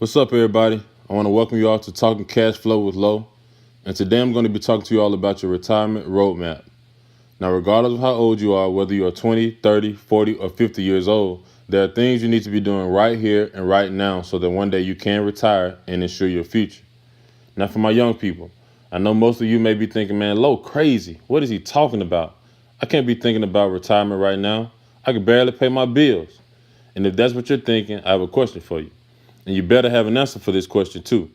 What's up, everybody? I want to welcome you all to Talking Cash Flow with Lo. And today I'm going to be talking to you all about your retirement roadmap. Now, regardless of how old you are, whether you are 20, 30, 40, or 50 years old, there are things you need to be doing right here and right now so that one day you can retire and ensure your future. Now, for my young people, I know most of you may be thinking, man, Lo, crazy. What is he talking about? I can't be thinking about retirement right now. I can barely pay my bills. And if that's what you're thinking, I have a question for you. And you better have an answer for this question too.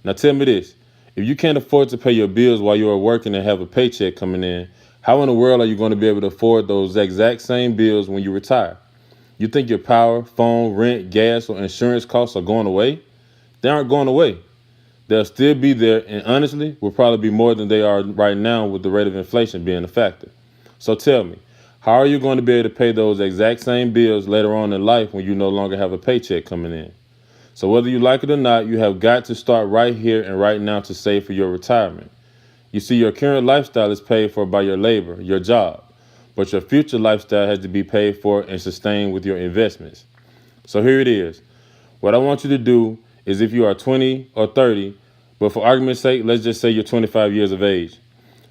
Now tell me this, if you can't afford to pay your bills while you are working and have a paycheck coming in, how in the world are you going to be able to afford those exact same bills when you retire? You think your power, phone, rent, gas, or insurance costs are going away? They aren't going away. They'll still be there, and honestly, will probably be more than they are right now with the rate of inflation being a factor. So tell me, how are you going to be able to pay those exact same bills later on in life when you no longer have a paycheck coming in? So whether you like it or not, you have got to start right here and right now to save for your retirement. You see, your current lifestyle is paid for by your labor, your job, but your future lifestyle has to be paid for and sustained with your investments. So here it is. What I want you to do is, if you are 20 or 30, but for argument's sake, let's just say you're 25 years of age.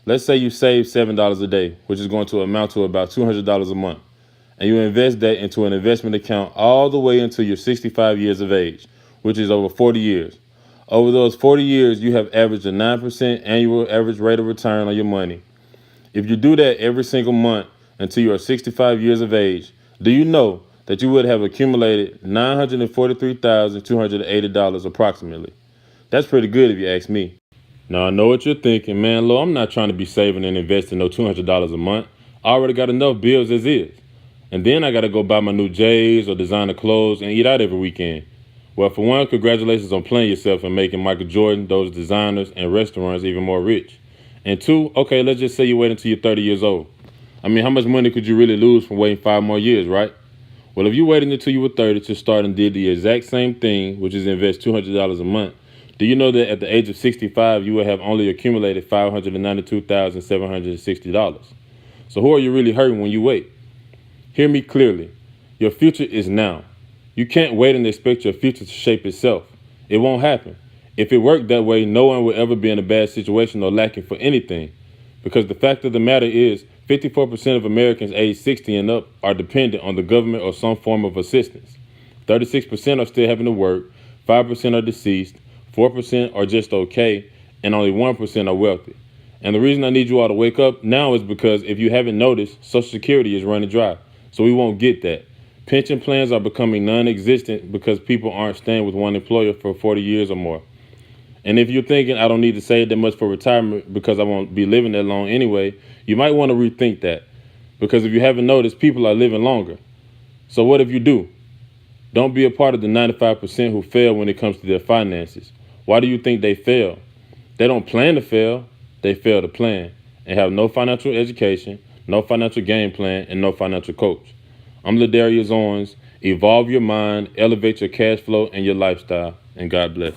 Let's say you save $7 a day, which is going to amount to about $200 a month, and you invest that into an investment account all the way until you're 65 years of age, which is over 40 years. Over those 40 years, you have averaged a 9% annual average rate of return on your money. If you do that every single month until you are 65 years of age, do you know that you would have accumulated $943,280 approximately? That's pretty good if you ask me. Now, I know what you're thinking, man, Lo, I'm not trying to be saving and investing no $200 a month. I already got enough bills as is. And then I got to go buy my new J's or designer clothes and eat out every weekend. Well, for one, congratulations on playing yourself and making Michael Jordan, those designers, and restaurants even more rich. And two, okay, let's just say you wait until you're 30 years old. I mean, how much money could you really lose from waiting 5 more years, right? Well, if you waited until you were 30 to start and did the exact same thing, which is invest $200 a month, do you know that at the age of 65, you will have only accumulated $592,760? So who are you really hurting when you wait? Hear me clearly. Your future is now. You can't wait and expect your future to shape itself. It won't happen. If it worked that way, no one will ever be in a bad situation or lacking for anything. Because the fact of the matter is, 54% of Americans aged 60 and up are dependent on the government or some form of assistance. 36% are still having to work, 5% are deceased, 4% are just okay, and only 1% are wealthy. And the reason I need you all to wake up now is because if you haven't noticed, Social Security is running dry. So we won't get that. Pension plans are becoming non-existent because people aren't staying with one employer for 40 years or more. And if you're thinking, I don't need to save that much for retirement because I won't be living that long anyway, you might want to rethink that. Because if you haven't noticed, people are living longer. So what if you do? Don't be a part of the 95% who fail when it comes to their finances. Why do you think they fail? They don't plan to fail, they fail to plan and have no financial education, no financial game plan, and no financial coach. I'm Ladarius Owens. Evolve your mind, elevate your cash flow and your lifestyle, and God bless.